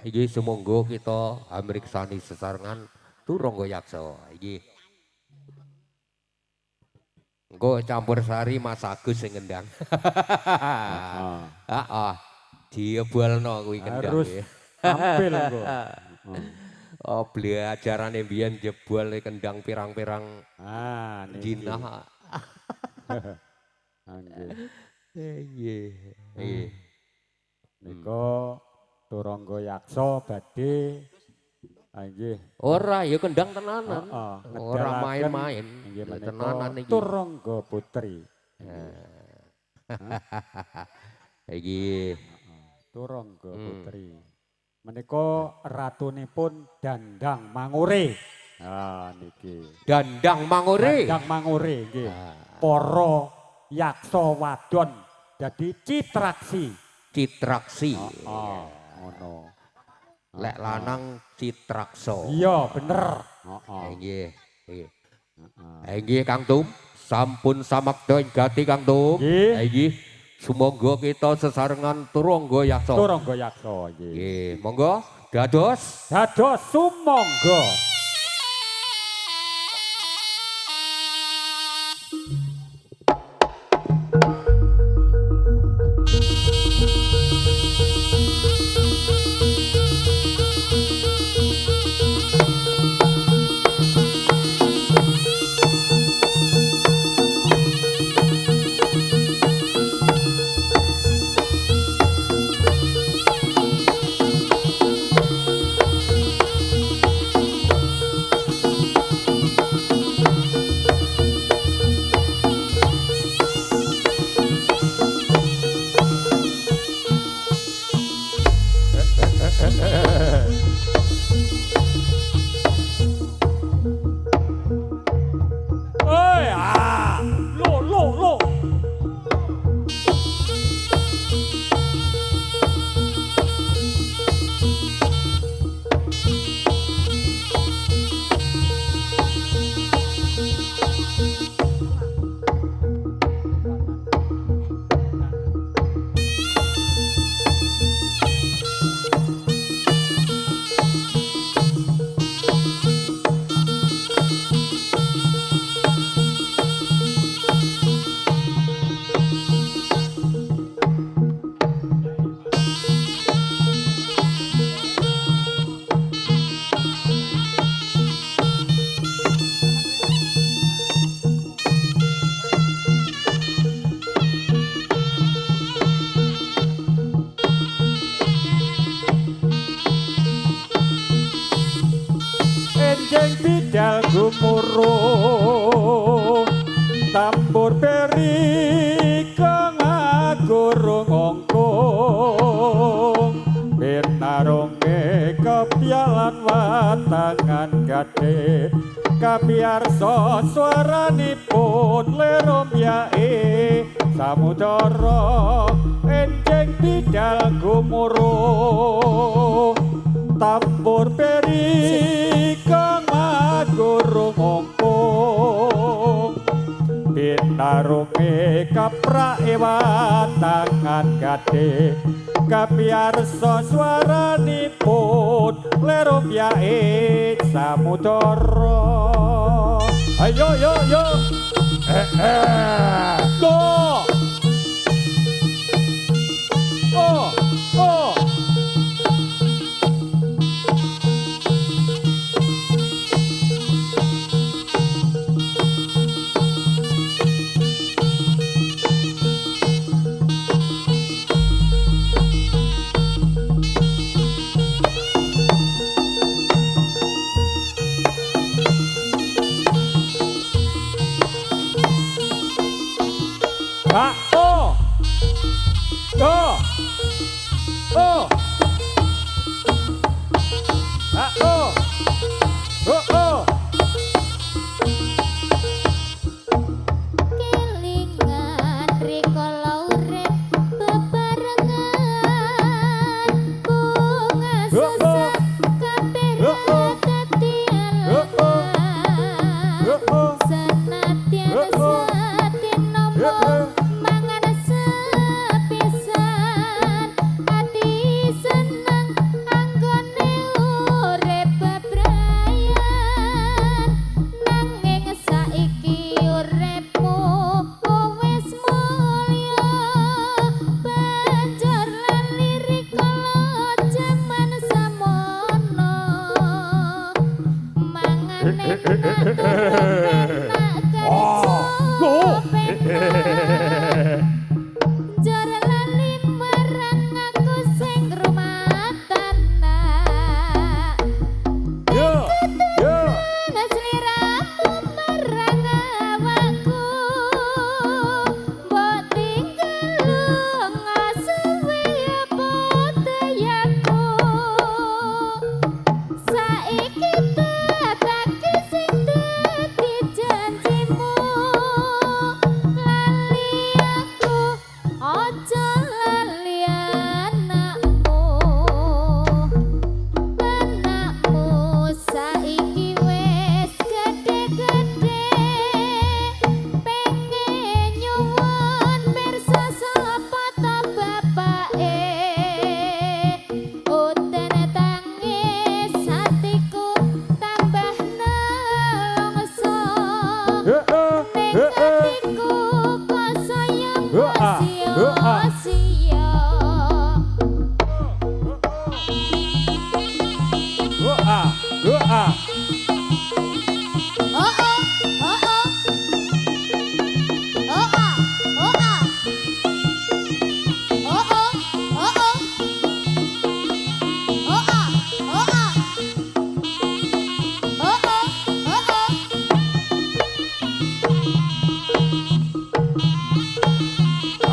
iki sumangga kita amriksani sesarengan Turangga Yaksa. Iki. Engko campur sari Mas Agus sing ngendang. Heeh. Diebolno kuwi kendang. Harus tampil engko. Oh, belajarane mbiyen jebol kendang pirang-pirang jinah. Nggih. Nika Turangga Yaksa badhe nggih. Ora ya kendang tenanan. Ora main-main. Tenanan iki. Turangga Putri. Iki Turangga Putri. Menika ratunipun Dandang Mangure. Niki. Dandang Mangure. Dandang Mangure nggih. Para yaksa wadon dadi citraksi. Citraksi. Ngono. Lek lanang citraksa. Iya, bener. Nggih. Nggih Kang Tum, sampun samakta gati Kang Tum. Nggih. Sumangga kita sesarengan Turangga Yaksa. Turangga Yaksa nggih. Nggih, monggo dados sumangga. Bidal gumuruh tambur peri kang agurung ongkong binarunge kepyalan watangan gade kapiarsa swaranipun lerom yae samudara enjing bidal gumuruh tambur peri kang agurung ongkong binarunge kaprake watangan gade kapiarsa swaranipun lerom yae samudara ayo yo yo go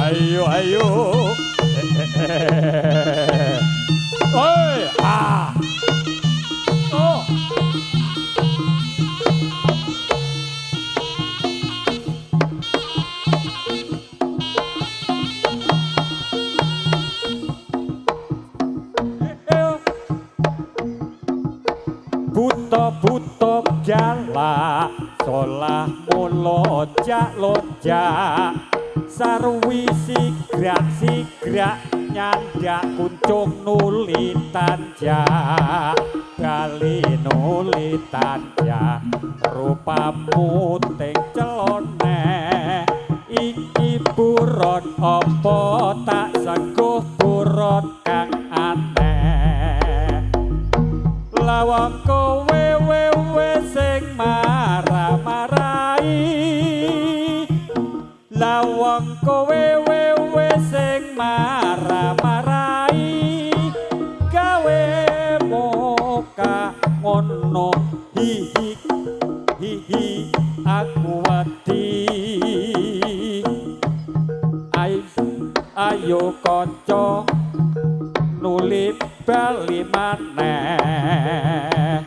Ayo ayo. Oi, ah. Oh. Buta-buta jala solah mulojak lojak sarwi sigrak nyandak kuncung nuli tanja kali nuli tanja rupamu teng celone iki buron apa tak sengguh buron kang aneh lawang kowe wewe sing marah-marahi lawang kowe wewe sing marah-marahi gawe moka ngono hihi hihi aku wedi ayo kanca nuli bali maneh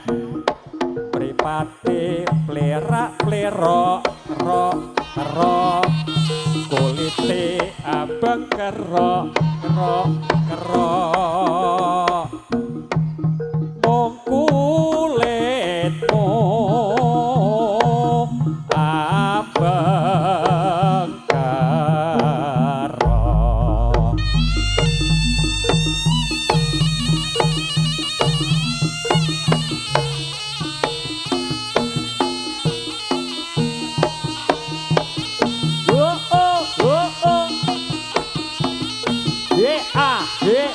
mripate plerak-plerok rok kulite abang kerok mung kulitmu abang kerok. Yeah.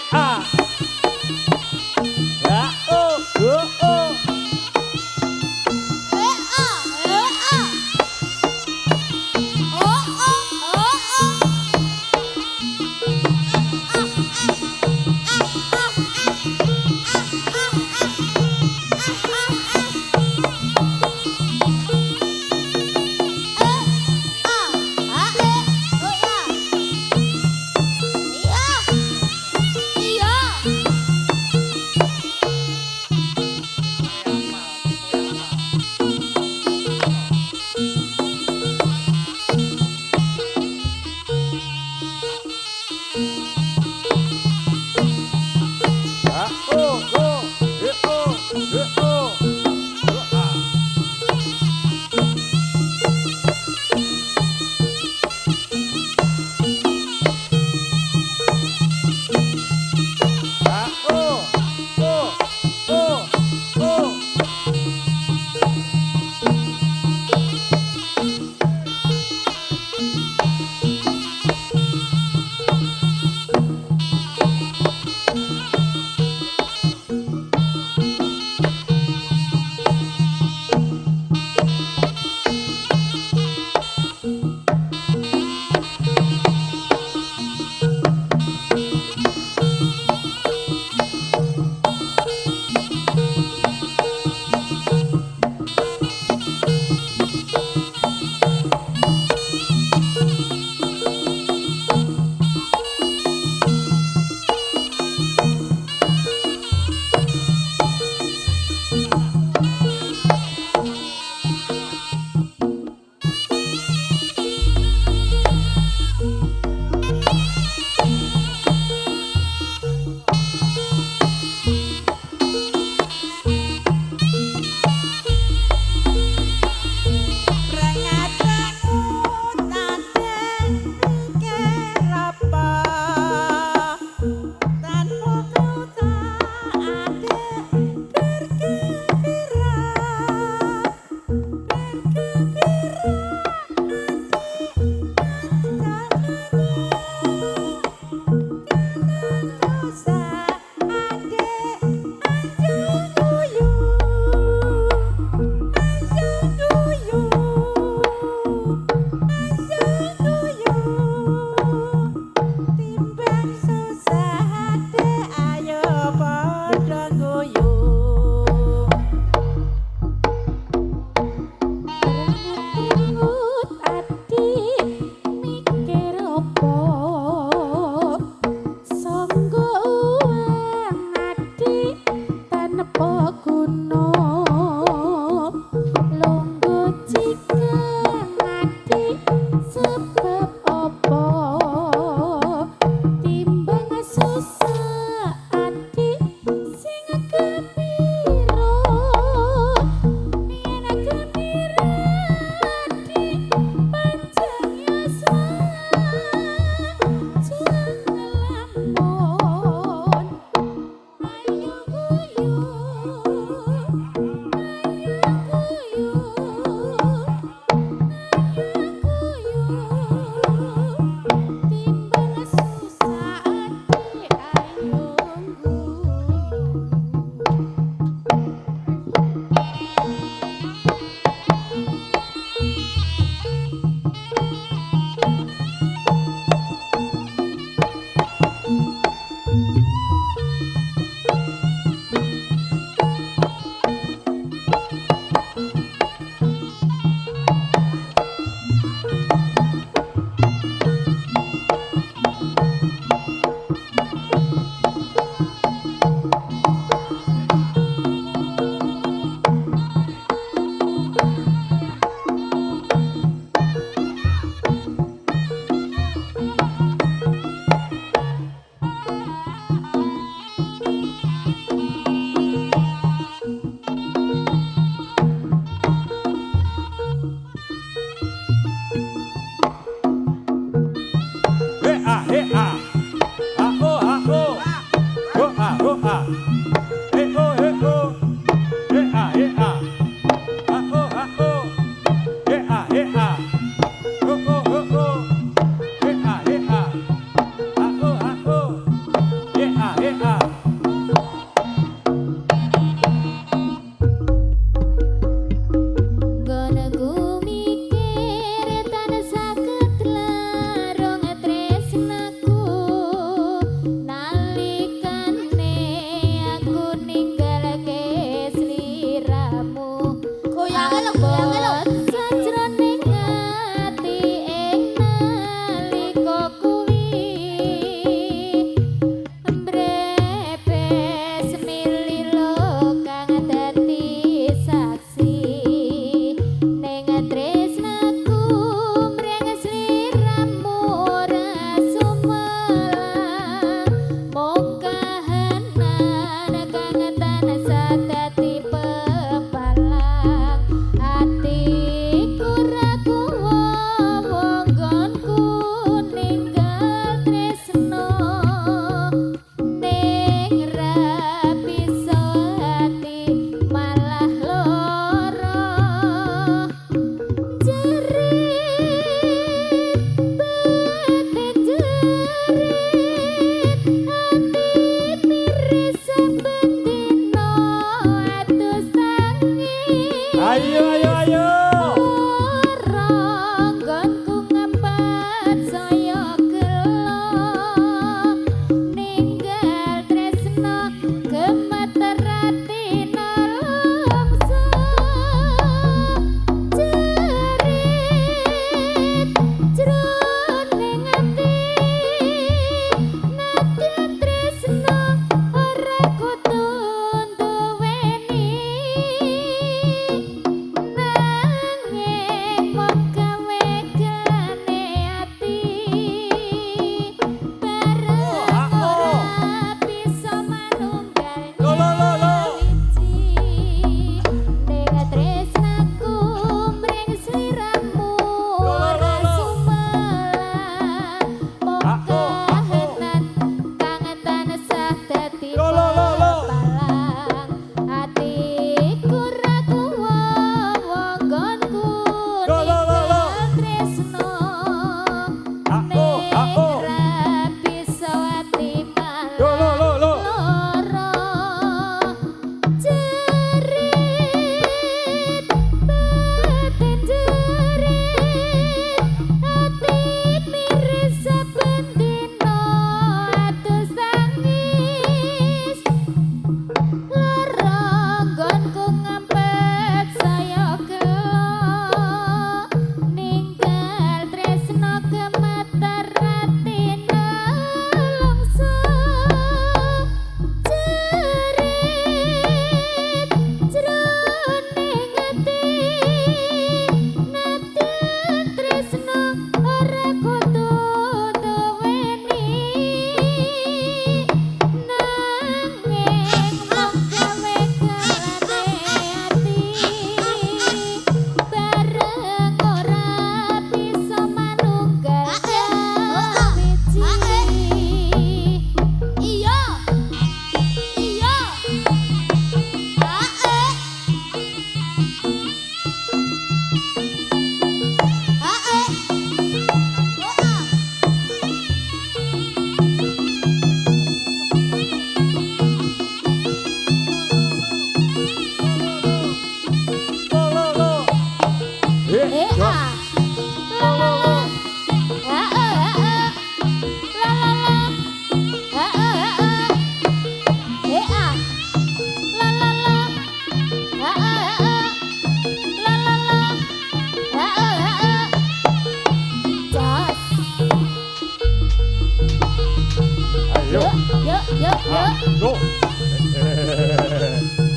Go.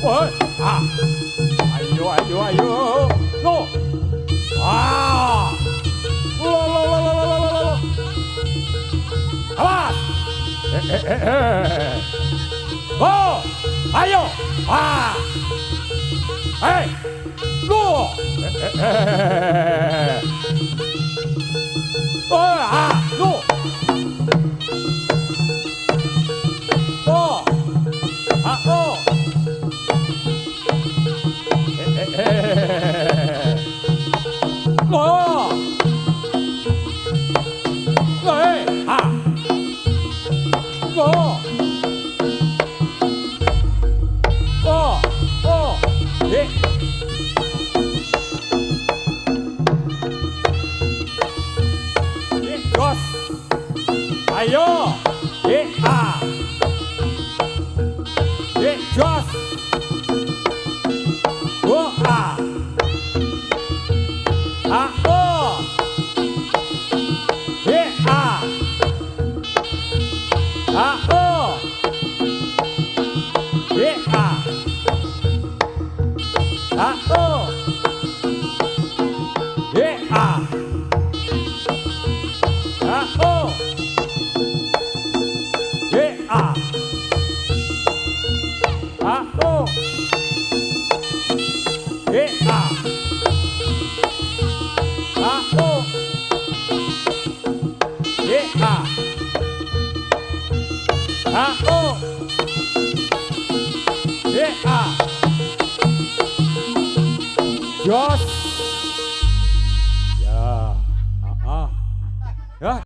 Ôi, ayo, ayo, ayo. Go. Lo, lo, lo, lo, lo, lo, lo, lo. Awas. Go. Ayo. Hey. Go. Go. Jos. A. O. A. O. O. Jos. Ya. Ya.